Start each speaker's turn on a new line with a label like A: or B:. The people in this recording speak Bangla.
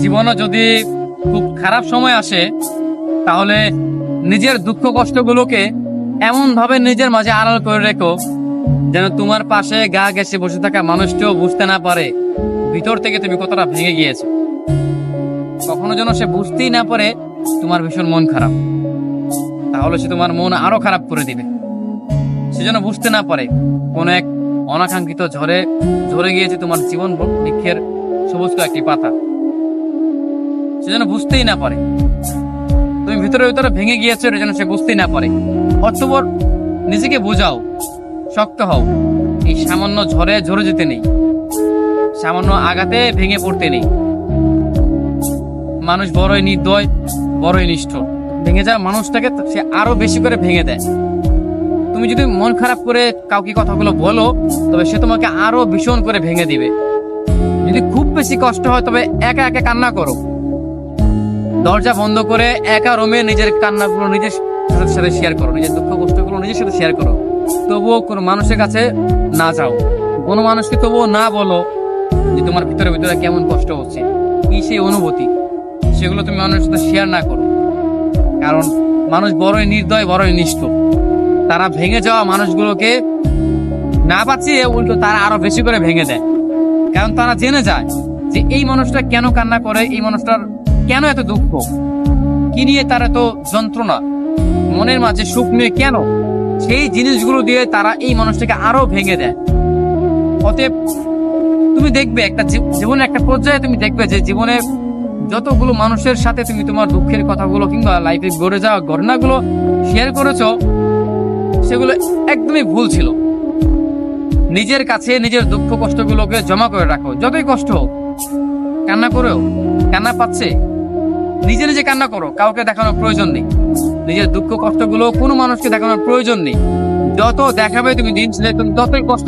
A: জীবনে যদি খুব খারাপ সময় আসে তাহলে নিজের দুঃখ কষ্টগুলোকে এমন ভাবে নিজের মাঝে আড়াল করে রেখো যেন তোমার পাশে গা ঘেঁষে বসে থাকা মানুষটিও বুঝতে না পারে ভিতর থেকে তুমি কতটা ভেঙে গিয়েছো। কখনো যেন সে বুঝতেই না পারে তোমার ভীষণ মন খারাপ, তাহলে সে তোমার মন আরো খারাপ করে দিবে। সে যেন বুঝতে না পারে কোন এক অনাকাঙ্ক্ষিত ঝড়ে ঝরে গিয়েছে তোমার জীবন বৃক্ষের সবুজ একটি পাতা, সে যেন বুঝতেই না পারে তুমি ভিতরে ভিতরে ভেঙে গিয়েছো, এটা যেন সে বুঝতেই না পারে। অতঃপর নিজেকে বোঝাও, শক্ত হও। এই সামান্য ঝড়ে ঝরে যেতে নেই, সামান্য আঘাতে ভেঙে পড়তে নেই। মানুষ বড়ই নির্দয়, বড়ই নিষ্ঠুর। ভেঙে যাওয়া মানুষটাকে সে আরো বেশি করে ভেঙে দেয়। তুমি যদি মন খারাপ করে কাউকে কথাগুলো বলো তবে সে তোমাকে আরো ভীষণ করে ভেঙে দিবে। যদি খুব বেশি কষ্ট হয় তবে একা একা কান্না করো, দরজা বন্ধ করে একা রুমে নিজের কান্নাগুলো নিজের সাথে শেয়ার করো, নিজের দুঃখ কষ্টগুলো নিজের সাথে শেয়ার করো। তবুও কোনো মানুষের কাছে না যাও, কোনো মানুষকে তবুও না বলো যে তোমার ভিতরে ভিতরে কেমন কষ্ট হচ্ছে, কি সেই অনুভূতি, সেগুলো তুমি মানুষের সাথে শেয়ার না করো। কারণ মানুষ বড়ই নির্দয়, বড়ই নিষ্ঠুর। তারা ভেঙে যাওয়া মানুষগুলোকে না বাঁচিয়ে উল্টো তারা আরো বেশি করে ভেঙে দেয়। কারণ তারা জেনে যায় যে এই মানুষটা কেন কান্না করে, এই মানুষটার কেন এত দুঃখ, কি নিয়ে তার এত যন্ত্রণা, মনের মাঝে সুখ নিয়ে কেন, সেই জিনিসগুলো দিয়ে তারা এই মানুষটাকে আরো ভেঙে দেয়। অতএব তুমি দেখবে একটা জীবনে একটা পর্যায়ে তুমি দেখবে যে জীবনে যতগুলো মানুষের সাথে তুমি তোমার দুঃখের কথাগুলো কিংবা লাইফে গড়ে যাওয়া ঘটনাগুলো শেয়ার করেছো সেগুলো একদমই ভুল ছিল। নিজের কাছে নিজের দুঃখ কষ্টগুলোকে জমা করে রাখো, যতই কষ্ট হোক। কান্না করেও কান্না পাচ্ছে নিজে নিজে কান্না করো, কাউকে দেখানোর প্রয়োজন নেই। নিজের দুঃখ কষ্টগুলো কোনো মানুষকে দেখানোর প্রয়োজন নেই। যত দেখাবে তুমি দিন শেষে তুমি ততই কষ্ট